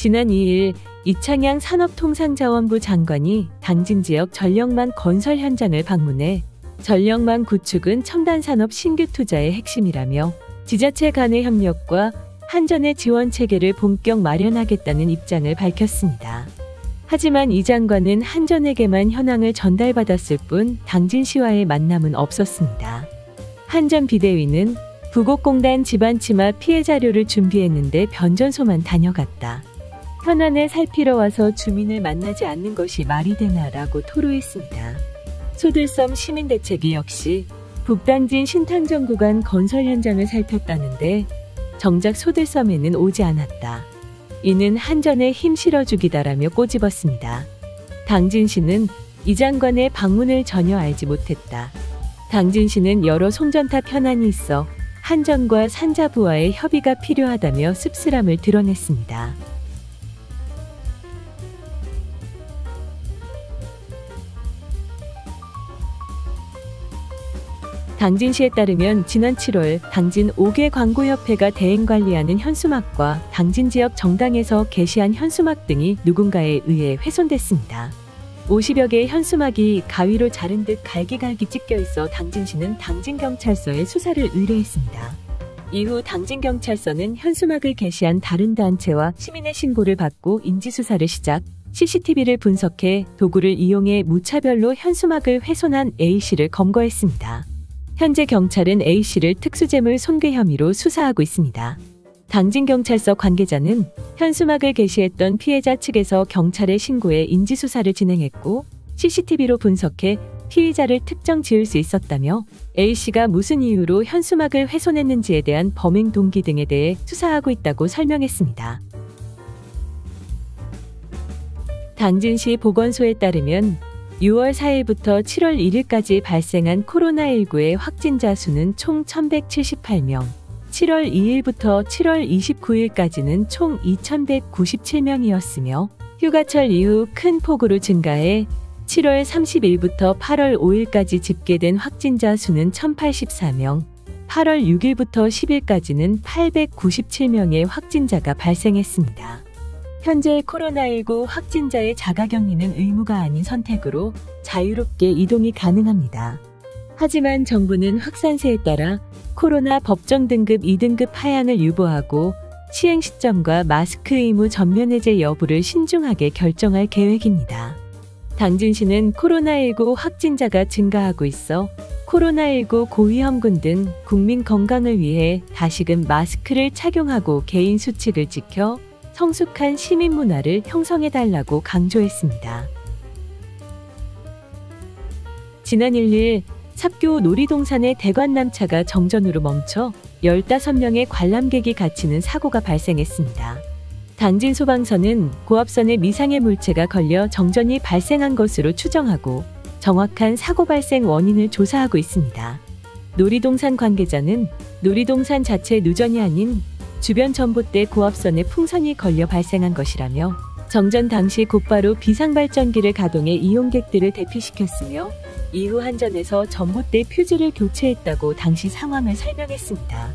지난 2일 이창양 산업통상자원부 장관이 당진 지역 전력망 건설 현장을 방문해 전력망 구축은 첨단산업 신규 투자의 핵심이라며 지자체 간의 협력과 한전의 지원 체계를 본격 마련하겠다는 입장을 밝혔습니다. 하지만 이 장관은 한전에게만 현황을 전달받았을 뿐 당진시와의 만남은 없었습니다. 한전 비대위는 부곡공단 집안치마 피해 자료를 준비했는데 변전소만 다녀갔다. 현안을 살피러 와서 주민을 만나지 않는 것이 말이 되나라고 토로했습니다. 소들섬 시민대책위 역시 북당진 신탄정 구간 건설 현장을 살폈다는데 정작 소들섬에는 오지 않았다. 이는 한전에 힘 실어주기다라며 꼬집었습니다. 당진시는 이 장관의 방문을 전혀 알지 못했다. 당진시는 여러 송전탑 현안이 있어 한전과 산자부와의 협의가 필요하다며 씁쓸함을 드러냈습니다. 당진시에 따르면 지난 7월 당진 5개 광고협회가 대행관리하는 현수막과 당진 지역 정당에서 게시한 현수막 등이 누군가에 의해 훼손됐습니다. 50여 개의 현수막이 가위로 자른 듯 갈기갈기 찢겨 있어 당진시는 당진경찰서에 수사를 의뢰했습니다. 이후 당진경찰서는 현수막을 게시한 다른 단체와 시민의 신고를 받고 인지수사를 시작, CCTV를 분석해 도구를 이용해 무차별로 현수막을 훼손한 A씨를 검거했습니다. 현재 경찰은 A씨를 특수재물 손괴 혐의로 수사하고 있습니다. 당진경찰서 관계자는 현수막을 게시했던 피해자 측에서 경찰에 신고해 인지수사를 진행했고 CCTV로 분석해 피의자를 특정 지을 수 있었다며 A씨가 무슨 이유로 현수막을 훼손했는지에 대한 범행 동기 등에 대해 수사하고 있다고 설명했습니다. 당진시 보건소에 따르면 6월 4일부터 7월 1일까지 발생한 코로나19의 확진자 수는 총 1,178명, 7월 2일부터 7월 29일까지는 총 2,197명이었으며 휴가철 이후 큰 폭으로 증가해 7월 30일부터 8월 5일까지 집계된 확진자 수는 1,084명, 8월 6일부터 10일까지는 897명의 확진자가 발생했습니다. 현재 코로나19 확진자의 자가격리는 의무가 아닌 선택으로 자유롭게 이동이 가능합니다. 하지만 정부는 확산세에 따라 코로나 법정 등급 2등급 하향을 유보하고 시행 시점과 마스크 의무 전면 해제 여부를 신중하게 결정할 계획입니다. 당진시는 코로나19 확진자가 증가하고 있어 코로나19 고위험군 등 국민 건강을 위해 다시금 마스크를 착용하고 개인 수칙을 지켜 성숙한 시민 문화를 형성해달라고 강조했습니다. 지난 1일 삽교 놀이동산의 대관람차가 정전으로 멈춰 15명의 관람객이 갇히는 사고가 발생했습니다. 당진 소방서는 고압선에 미상의 물체가 걸려 정전이 발생한 것으로 추정하고 정확한 사고 발생 원인을 조사하고 있습니다. 놀이동산 관계자는 놀이동산 자체 누전이 아닌 주변 전봇대 고압선에 풍선이 걸려 발생한 것이라며 정전 당시 곧바로 비상발전기를 가동해 이용객들을 대피시켰으며 이후 한전에서 전봇대 퓨즈를 교체했다고 당시 상황을 설명했습니다.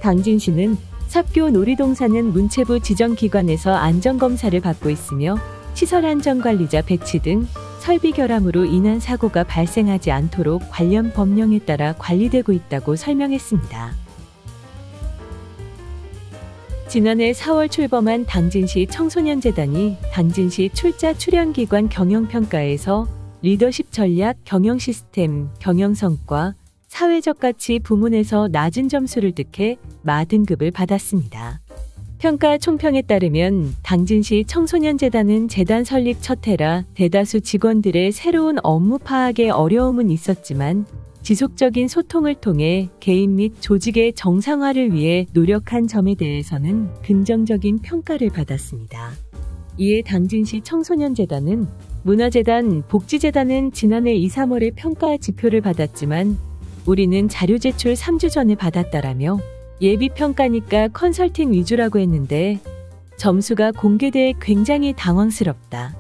당진시는 삽교 놀이동산은 문체부 지정기관에서 안전검사를 받고 있으며 시설 안전관리자 배치 등 설비 결함으로 인한 사고가 발생하지 않도록 관련 법령에 따라 관리되고 있다고 설명했습니다. 지난해 4월 출범한 당진시 청소년재단이 당진시 출자 출연기관 경영평가에서 리더십 전략, 경영시스템, 경영성과, 사회적 가치 부문에서 낮은 점수를 득해 마등급을 받았습니다. 평가 총평에 따르면 당진시 청소년재단은 재단 설립 첫 해라 대다수 직원들의 새로운 업무 파악에 어려움은 있었지만 지속적인 소통을 통해 개인 및 조직의 정상화를 위해 노력한 점에 대해서는 긍정적인 평가를 받았습니다. 이에 당진시 청소년재단은 문화재단, 복지재단은 지난해 2, 3월에 평가 지표를 받았지만 우리는 자료 제출 3주 전에 받았다라며 예비평가니까 컨설팅 위주라고 했는데 점수가 공개돼 굉장히 당황스럽다.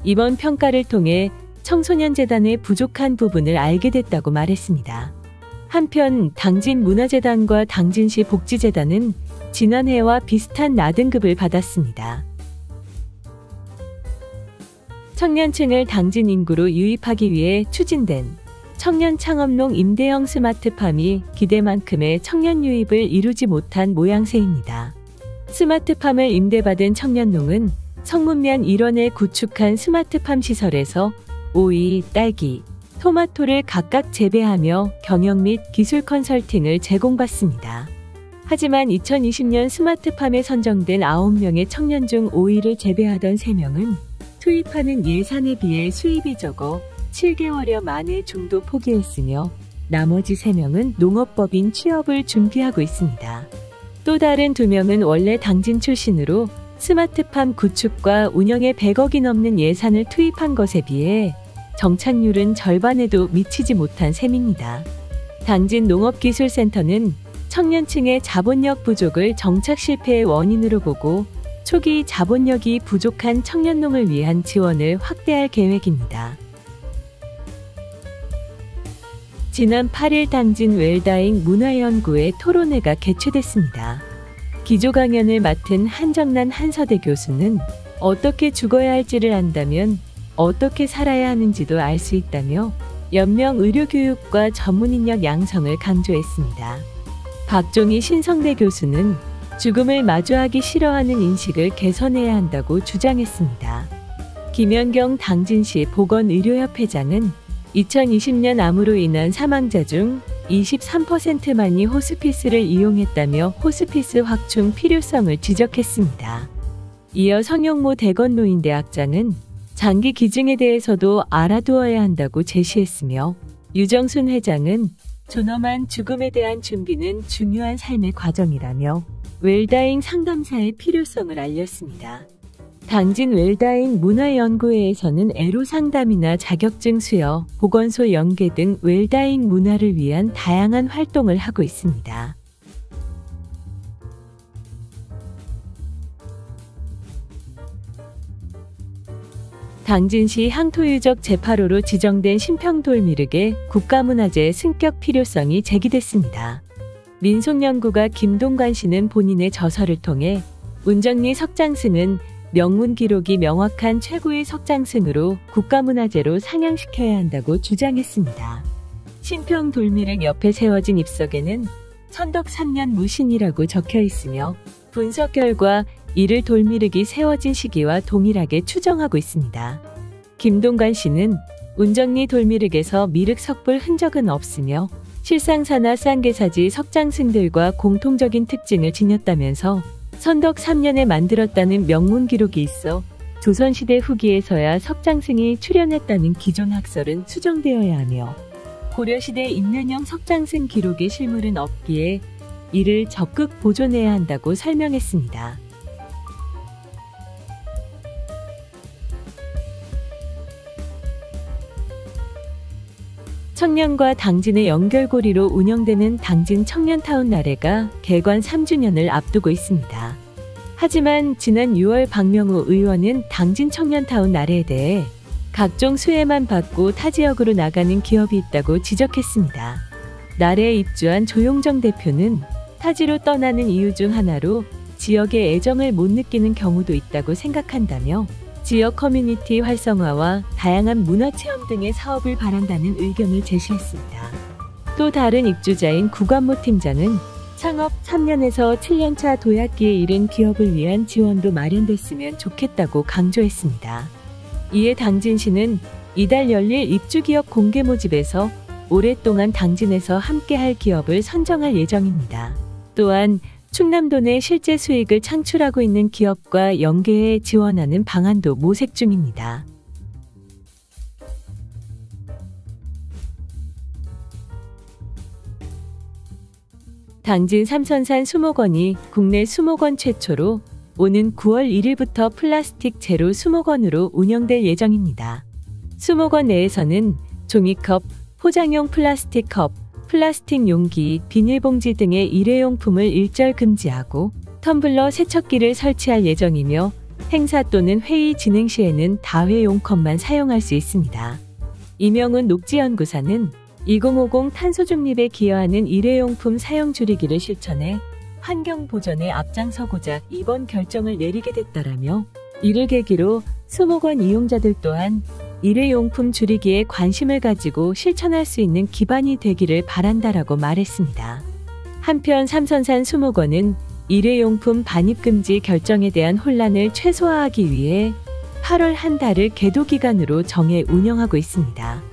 이번 평가를 통해 청소년재단의 부족한 부분을 알게 됐다고 말했습니다. 한편 당진문화재단과 당진시 복지재단은 지난해와 비슷한 나등급을 받았습니다. 청년층을 당진 인구로 유입하기 위해 추진된 청년 창업농 임대형 스마트팜이 기대만큼의 청년 유입을 이루지 못한 모양새입니다. 스마트팜을 임대받은 청년농은 성문면 일원에 구축한 스마트팜 시설에서 오이, 딸기, 토마토를 각각 재배하며 경영 및 기술 컨설팅을 제공받습니다. 하지만 2020년 스마트팜에 선정된 9명의 청년 중 오이를 재배하던 3명은 투입하는 예산에 비해 수입이 적어 7개월여 만에 중도 포기했으며 나머지 3명은 농업법인 취업을 준비하고 있습니다. 또 다른 2명은 원래 당진 출신으로 스마트팜 구축과 운영에 100억이 넘는 예산을 투입한 것에 비해 정착률은 절반에도 미치지 못한 셈입니다. 당진 농업기술센터는 청년층의 자본력 부족을 정착 실패의 원인으로 보고 초기 자본력이 부족한 청년농을 위한 지원을 확대할 계획입니다. 지난 8일 당진 웰다잉 문화연구회 토론회가 개최됐습니다. 기조 강연을 맡은 한정란 한서대 교수는 어떻게 죽어야 할지를 안다면 어떻게 살아야 하는지도 알 수 있다며 연명 의료교육과 전문인력 양성을 강조했습니다. 박종희 신성대 교수는 죽음을 마주하기 싫어하는 인식을 개선해야 한다고 주장했습니다. 김연경 당진시 보건의료협회장은 2020년 암으로 인한 사망자 중 23%만이 호스피스를 이용했다며 호스피스 확충 필요성을 지적했습니다. 이어 성영모 대건노인대학장은 장기 기증에 대해서도 알아두어야 한다고 제시했으며 유정순 회장은 존엄한 죽음에 대한 준비는 중요한 삶의 과정이라며 웰다잉 상담사의 필요성을 알렸습니다. 당진 웰다잉 문화연구회에서는 애로 상담이나 자격증 수여, 보건소 연계 등 웰다잉 문화를 위한 다양한 활동을 하고 있습니다. 당진시 향토유적 제8호로 지정된 신평돌미륵의 국가문화재 승격 필요성이 제기됐습니다. 민속연구가 김동관 씨는 본인의 저서를 통해 운정리 석장승은 명문 기록이 명확한 최고의 석장승으로 국가문화재로 상향시켜야 한다고 주장했습니다. 신평돌미륵 옆에 세워진 입석에는 천덕 3년 무신이라고 적혀 있으며 분석 결과 이를 돌미륵이 세워진 시기와 동일하게 추정하고 있습니다. 김동관 씨는 운정리 돌미륵에서 미륵 석불 흔적은 없으며 실상사나 쌍계사지 석장승들과 공통적인 특징을 지녔다면서 선덕 3년에 만들었다는 명문 기록이 있어 조선시대 후기에서야 석장승이 출연했다는 기존 학설은 수정되어야 하며 고려시대 인면형 석장승 기록의 실물은 없기에 이를 적극 보존해야 한다고 설명했습니다. 청년과 당진의 연결고리로 운영되는 당진 청년타운 나래가 개관 3주년을 앞두고 있습니다. 하지만 지난 6월 박명우 의원은 당진 청년타운 나래에 대해 각종 수혜만 받고 타 지역으로 나가는 기업이 있다고 지적했습니다. 나래에 입주한 조용정 대표는 타지로 떠나는 이유 중 하나로 지역의 애정을 못 느끼는 경우도 있다고 생각한다며 지역 커뮤니티 활성화와 다양한 문화체험 등의 사업을 바란다는 의견을 제시했습니다. 또 다른 입주자인 구관모 팀장은 창업 3년에서 7년차 도약기에 이른 기업을 위한 지원도 마련됐으면 좋겠다고 강조했습니다. 이에 당진시는 이달 열릴 입주기업 공개 모집에서 오랫동안 당진에서 함께할 기업을 선정할 예정입니다. 또한 충남도 내 실제 수익을 창출하고 있는 기업과 연계해 지원하는 방안도 모색 중입니다. 당진 삼선산 수목원이 국내 수목원 최초로 오는 9월 1일부터 플라스틱 제로 수목원으로 운영될 예정입니다. 수목원 내에서는 종이컵, 포장용 플라스틱 컵, 플라스틱 용기, 비닐봉지 등의 일회용품을 일절 금지하고 텀블러 세척기를 설치할 예정이며 행사 또는 회의 진행 시에는 다회용 컵만 사용할 수 있습니다. 이명훈 녹지연구사는 2050 탄소 중립에 기여하는 일회용품 사용 줄이기를 실천해 환경 보전에 앞장서고자 이번 결정을 내리게 됐다라며 이를 계기로 수목원 이용자들 또한 일회용품 줄이기에 관심을 가지고 실천할 수 있는 기반이 되기를 바란다라고 말했습니다. 한편 삼선산 수목원은 일회용품 반입 금지 결정에 대한 혼란을 최소화하기 위해 8월 한 달을 계도 기간으로 정해 운영하고 있습니다.